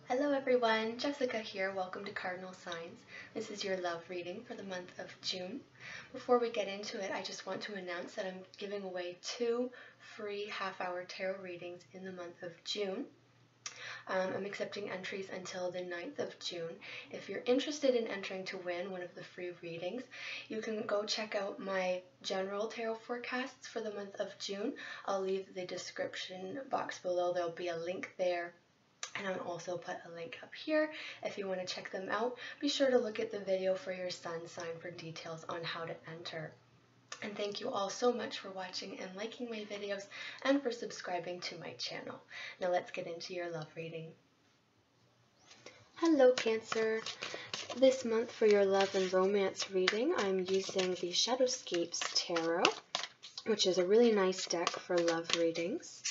Hello everyone, Jessica here. Welcome to Cardinal Signs. This is your love reading for the month of June. Before we get into it, I just want to announce that I'm giving away 2 free half-hour tarot readings in the month of June. I'm accepting entries until the 9th of June. If you're interested in entering to win one of the free readings, you can go check out my general tarot forecasts for the month of June. I'll leave the description box below. There'll be a link there. And I'll also put a link up here if you want to check them out. Be sure to look at the video for your sun sign for details on how to enter. And thank you all so much for watching and liking my videos and for subscribing to my channel. Now let's get into your love reading. Hello Cancer. This month for your love and romance reading, I'm using the Shadowscapes Tarot, which is a really nice deck for love readings.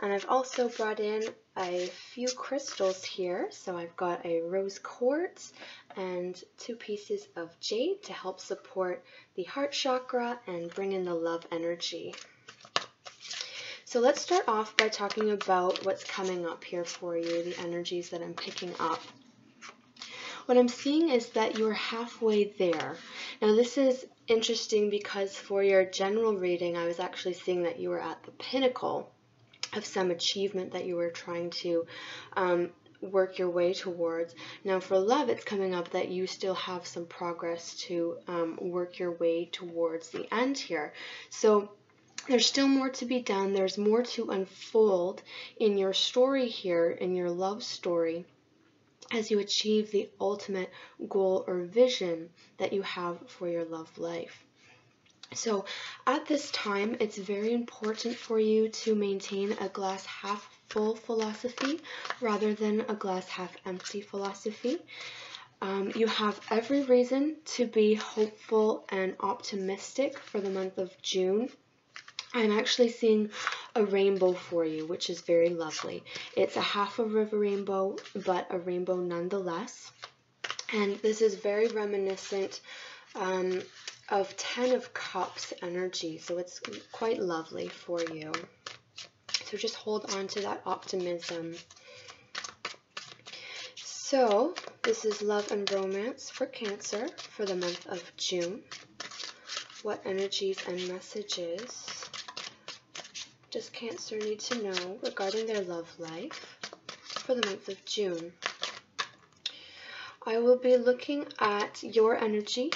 And I've also brought in a few crystals here. So I've got a rose quartz and 2 pieces of jade to help support the heart chakra and bring in the love energy. So let's start off by talking about what's coming up here for you, the energies that I'm picking up. What I'm seeing is that you're halfway there. Now this is interesting because for your general reading, I was actually seeing that you were at the pinnacle of some achievement that you were trying to work your way towards. Now for love, it's coming up that you still have some progress to work your way towards the end here. So there's still more to be done. There's more to unfold in your story here, in your love story, as you achieve the ultimate goal or vision that you have for your love life. So at this time, it's very important for you to maintain a glass half full philosophy rather than a glass half empty philosophy. You have every reason to be hopeful and optimistic for the month of June. I'm actually seeing a rainbow for you, which is very lovely. It's a half of a rainbow, but a rainbow nonetheless. And this is very reminiscent of 10 of Cups energy, so it's quite lovely for you. So just hold on to that optimism. So this is love and romance for Cancer for the month of June. What energies and messages does Cancer need to know regarding their love life for the month of June? I will be looking at your energy,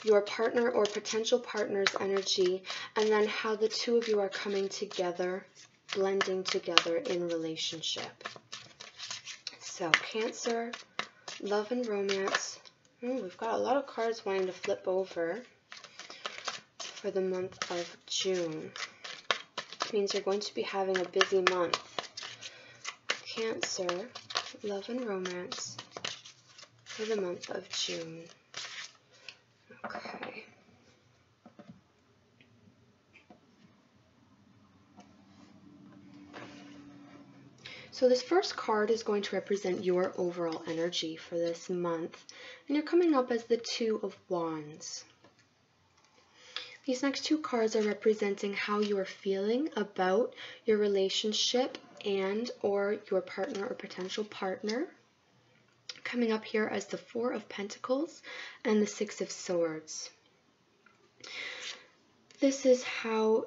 your partner or potential partner's energy, and then how the two of you are coming together, blending together in relationship. So Cancer, love and romance. We've got a lot of cards wanting to flip over for the month of June. It means you're going to be having a busy month. Cancer, love and romance for the month of June. Okay. So this first card is going to represent your overall energy for this month, and you're coming up as the 2 of Wands. These next 2 cards are representing how you are feeling about your relationship and or your partner or potential partner. Coming up here as the 4 of Pentacles and the 6 of Swords. This is how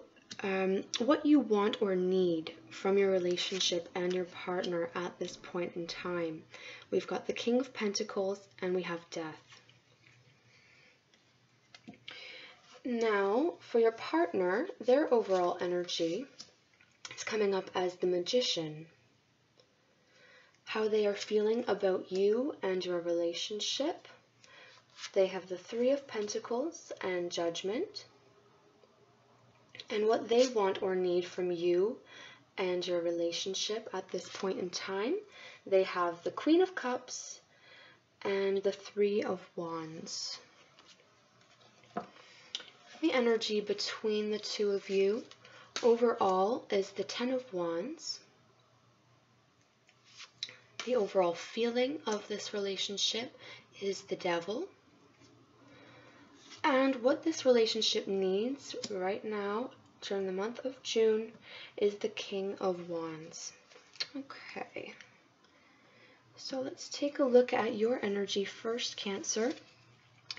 what you want or need from your relationship and your partner at this point in time. We've got the King of Pentacles and we have Death. Now, for your partner, their overall energy is coming up as the Magician. How they are feeling about you and your relationship. They have the 3 of Pentacles and Judgment. And what they want or need from you and your relationship at this point in time. They have the Queen of Cups and the 3 of Wands. The energy between the 2 of you overall is the 10 of Wands. The overall feeling of this relationship is the Devil. And what this relationship needs right now during the month of June is the King of Wands. Okay. So let's take a look at your energy first, Cancer.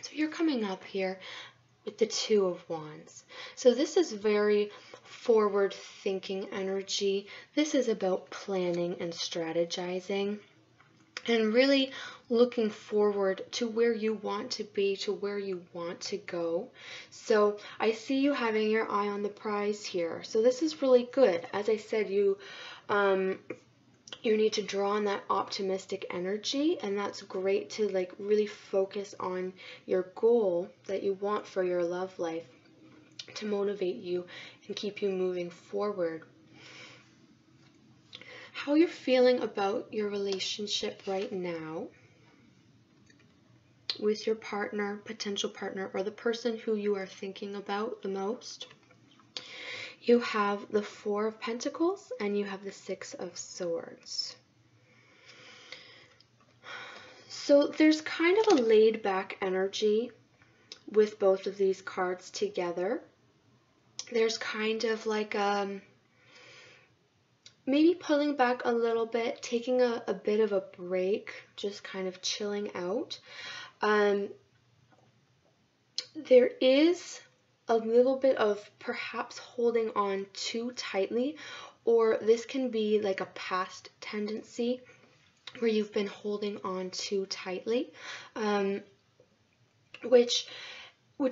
So you're coming up here with the Two of Wands. So this is very forward-thinking energy. This is about planning and strategizing and really looking forward to where you want to be, to where you want to go. So I see you having your eye on the prize here. So this is really good. As I said, you need to draw on that optimistic energy, and that's great to like really focus on your goal that you want for your love life to motivate you and keep you moving forward. How you're feeling about your relationship right now with your partner, potential partner, or the person who you are thinking about the most. You have the Four of Pentacles and you have the Six of Swords. So there's kind of a laid back energy with both of these cards together. There's kind of like maybe pulling back a little bit, taking a bit of a break, just kind of chilling out. There is a little bit of perhaps holding on too tightly, or this can be like a past tendency where you've been holding on too tightly, which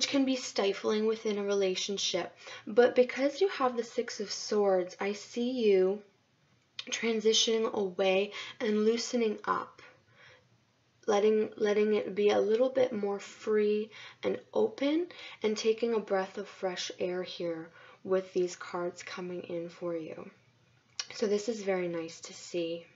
can be stifling within a relationship. But because you have the Six of Swords, I see you transitioning away and loosening up, letting it be a little bit more free and open, and taking a breath of fresh air here with these cards coming in for you. So this is very nice to see.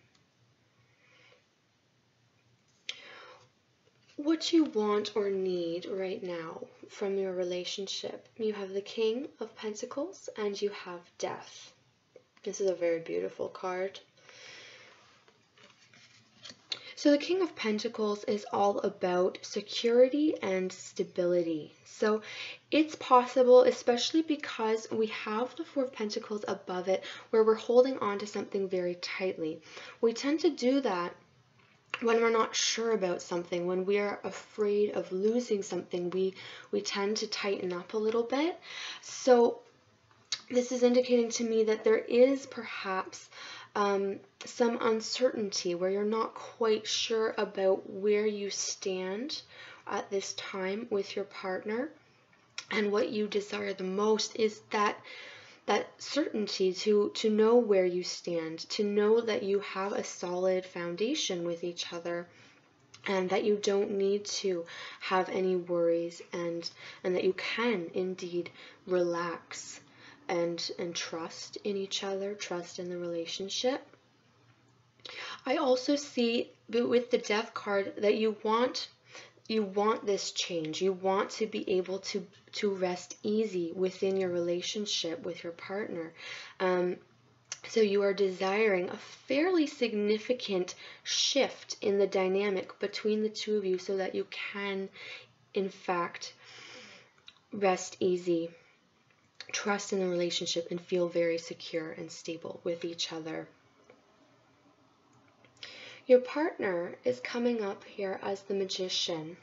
What you want or need right now from your relationship. You have the King of Pentacles and you have Death. This is a very beautiful card. So the King of Pentacles is all about security and stability. So it's possible, especially because we have the Four of Pentacles above it, where we're holding on to something very tightly. We tend to do that when we're not sure about something, when we are afraid of losing something, we tend to tighten up a little bit. So this is indicating to me that there is perhaps some uncertainty where you're not quite sure about where you stand at this time with your partner, and what you desire the most is that certainty to know where you stand, to know that you have a solid foundation with each other, and that you don't need to have any worries, and that you can indeed relax and trust in each other, trust in the relationship. I also see with the Death card that you want this change. You want to be able to rest easy within your relationship with your partner. So you are desiring a fairly significant shift in the dynamic between the two of you so that you can, in fact, rest easy, trust in the relationship, and feel very secure and stable with each other. Your partner is coming up here as the Magician.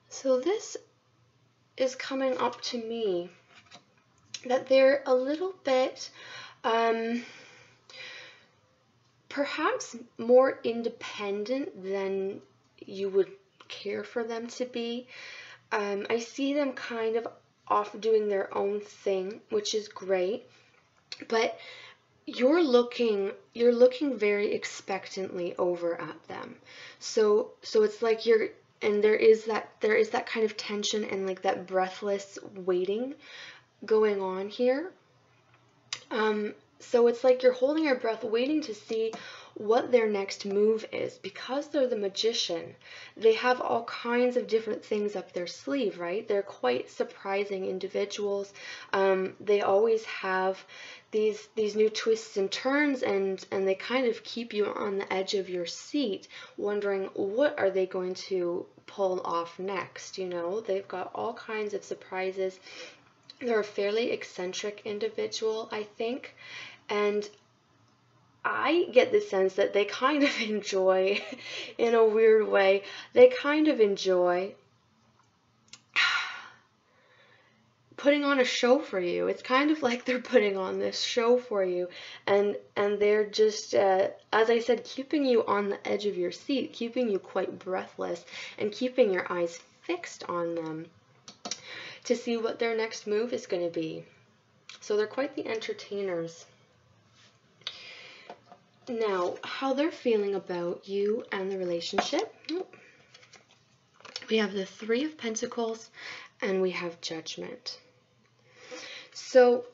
So this is coming up to me that they're a little bit perhaps more independent than you would care for them to be. I see them kind of off doing their own thing, which is great, but you're looking very expectantly over at them. So it's like there is that kind of tension and like that breathless waiting going on here. So it's like you're holding your breath, waiting to see what their next move is. Because they're the Magician, they have all kinds of different things up their sleeve, right? They're quite surprising individuals. They always have these new twists and turns, and they kind of keep you on the edge of your seat, wondering what are they going to pull off next. You know, they've got all kinds of surprises. They're a fairly eccentric individual, I think, and I I get the sense that they kind of enjoy, in a weird way, they kind of enjoy putting on a show for you. It's kind of like they're putting on this show for you, and they're just, as I said, keeping you on the edge of your seat, keeping you quite breathless, and keeping your eyes fixed on them to see what their next move is going to be. So they're quite the entertainers. Now, how they're feeling about you and the relationship. We have the Three of Pentacles, and we have Judgment. So,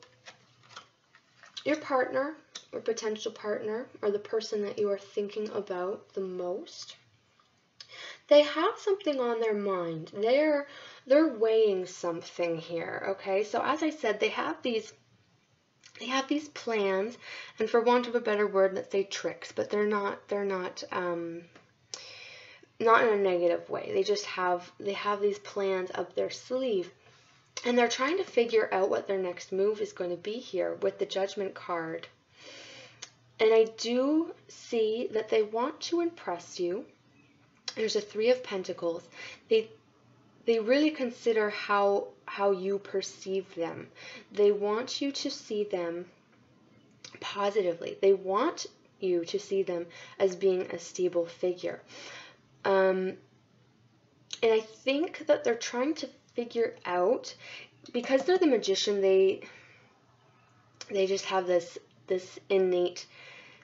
your partner or potential partner, or the person that you are thinking about the most, they have something on their mind. They're weighing something here, okay? So as I said, they have these plans, and for want of a better word, let's say tricks, but they're not in a negative way. They have these plans up their sleeve. And they're trying to figure out what their next move is going to be here with the Judgment card. And I do see that they want to impress you. There's a Three of Pentacles. They really consider how you perceive them. They want you to see them positively. They want you to see them as being a stable figure. And I think that they're trying to figure out, because they're the Magician, they just have this innate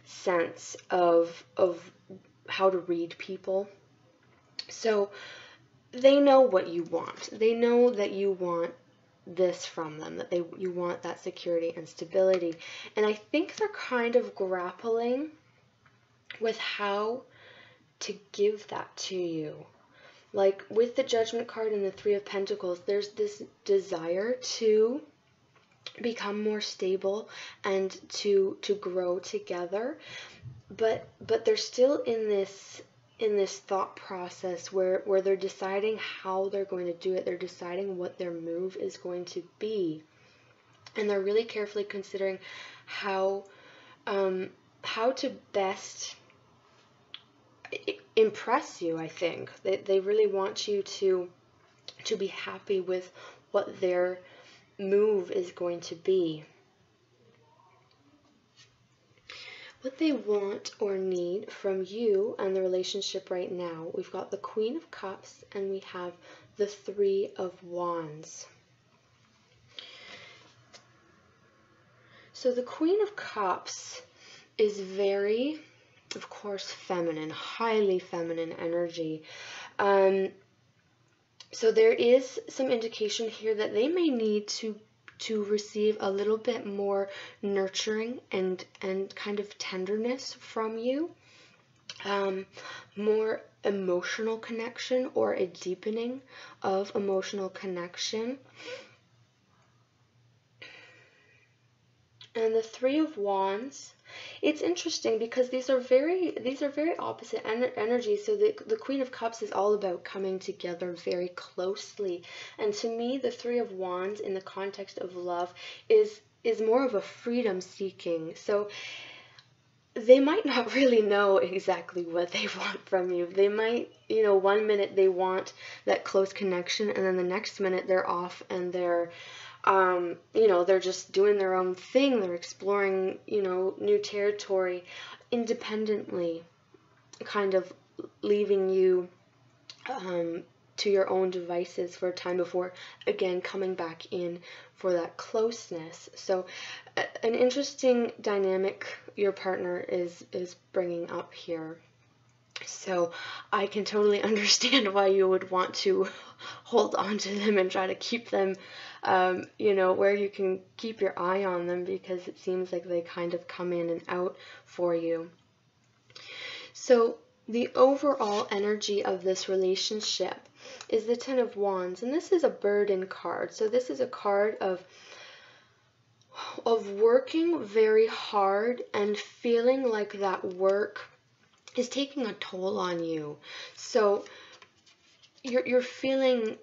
sense of how to read people. So they know what you want. They know that you want this from them, that you want that security and stability. And I think they're kind of grappling with how to give that to you. Like with the Judgment card and the Three of Pentacles, there's this desire to become more stable and to grow together, but they're still in this thought process where they're deciding how they're going to do it. They're deciding what their move is going to be, and they're really carefully considering how to best impress you. I think they really want you to be happy with what their move is going to be. What they want or need from you and the relationship right now. We've got the Queen of Cups and we have the Three of Wands. So the Queen of Cups is very, of course, feminine, highly feminine energy. So there is some indication here that they may need to receive a little bit more nurturing and kind of tenderness from you, more emotional connection or a deepening of emotional connection. And the Three of Wands, it's interesting because these are very opposite energies. So the Queen of Cups is all about coming together very closely, and to me the Three of Wands in the context of love is more of a freedom seeking. So they might not really know exactly what they want from you. They might, one minute they want that close connection, and then the next minute they're off and they're they're just doing their own thing. They're exploring, new territory independently, kind of leaving you to your own devices for a time before, again, coming back in for that closeness. So an interesting dynamic your partner is bringing up here. So I can totally understand why you would want to hold on to them and try to keep them, where you can keep your eye on them, because it seems like they kind of come in and out for you. So the overall energy of this relationship is the Ten of Wands, and this is a burden card. So this is a card of working very hard and feeling like that work is taking a toll on you. So you're feeling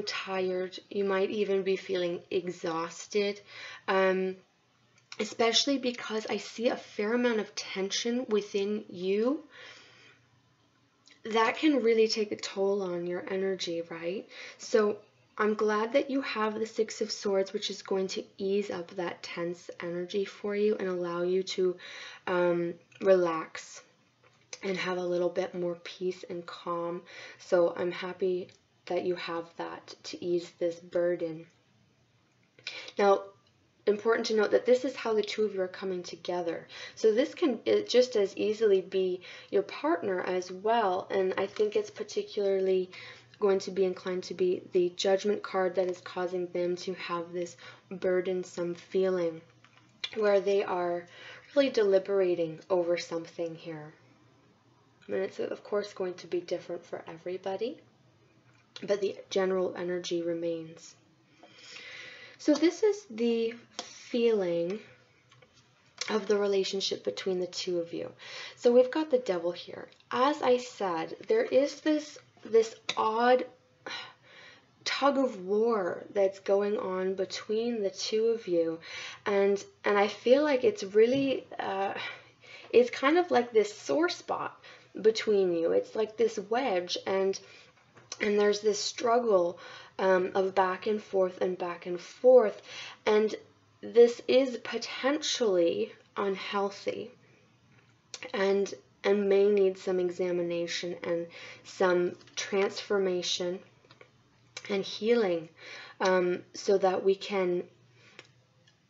tired. You might even be feeling exhausted. especially because I see a fair amount of tension within you. That can really take a toll on your energy, right? So I'm glad that you have the Six of Swords, which is going to ease up that tense energy for you and allow you to relax and have a little bit more peace and calm. So I'm happy that you have that to ease this burden. Now, important to note that this is how the two of you are coming together. So this can just as easily be your partner as well. And I think it's particularly going to be inclined to be the Judgment card that is causing them to have this burdensome feeling where they are really deliberating over something here. And it's of course going to be different for everybody, but the general energy remains. So this is the feeling of the relationship between the two of you. So we've got the Devil here. As I said, there is this odd tug of war that's going on between the two of you, and I feel like it's really it's kind of like this sore spot between you. It's like this wedge, and there's this struggle of back and forth, and this is potentially unhealthy and may need some examination and some transformation and healing, so that we can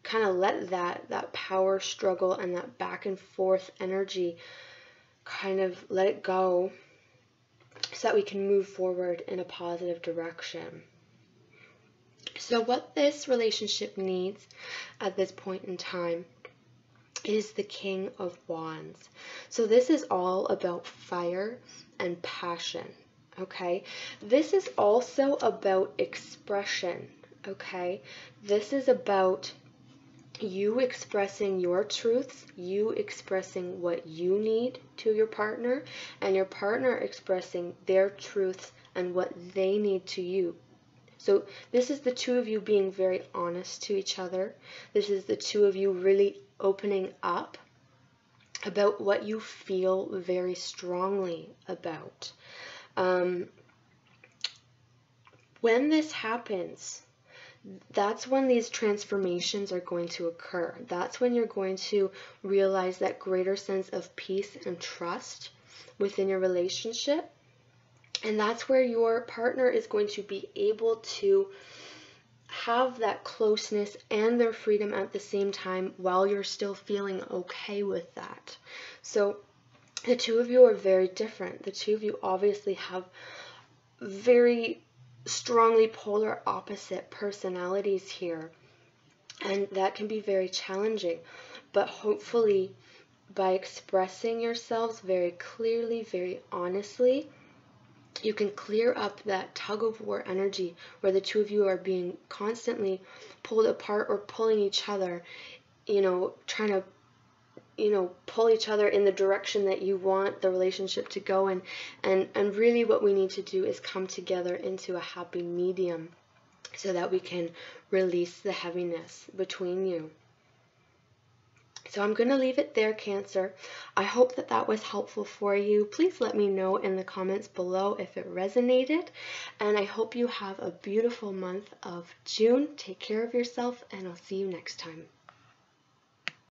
kind of let that power struggle and that back and forth energy kind of let it go, so that we can move forward in a positive direction. So what this relationship needs at this point in time is the King of Wands. So this is all about fire and passion, okay? This is also about expression, okay? This is about you expressing your truths, you expressing what you need to your partner, and your partner expressing their truths and what they need to you. So this is the two of you being very honest to each other. This is the two of you really opening up about what you feel very strongly about. When this happens, that's when these transformations are going to occur. That's when you're going to realize that greater sense of peace and trust within your relationship. And that's where your partner is going to be able to have that closeness and their freedom at the same time while you're still feeling okay with that. So the two of you are very different. The two of you obviously have very strongly polar opposite personalities here, and that can be very challenging. But hopefully by expressing yourselves very clearly, very honestly, you can clear up that tug of war energy where the two of you are being constantly pulled apart or pulling each other, trying to, pull each other in the direction that you want the relationship to go in. And really what we need to do is come together into a happy medium so that we can release the heaviness between you. So I'm going to leave it there, Cancer. I hope that that was helpful for you. Please let me know in the comments below if it resonated. And I hope you have a beautiful month of June. Take care of yourself, and I'll see you next time.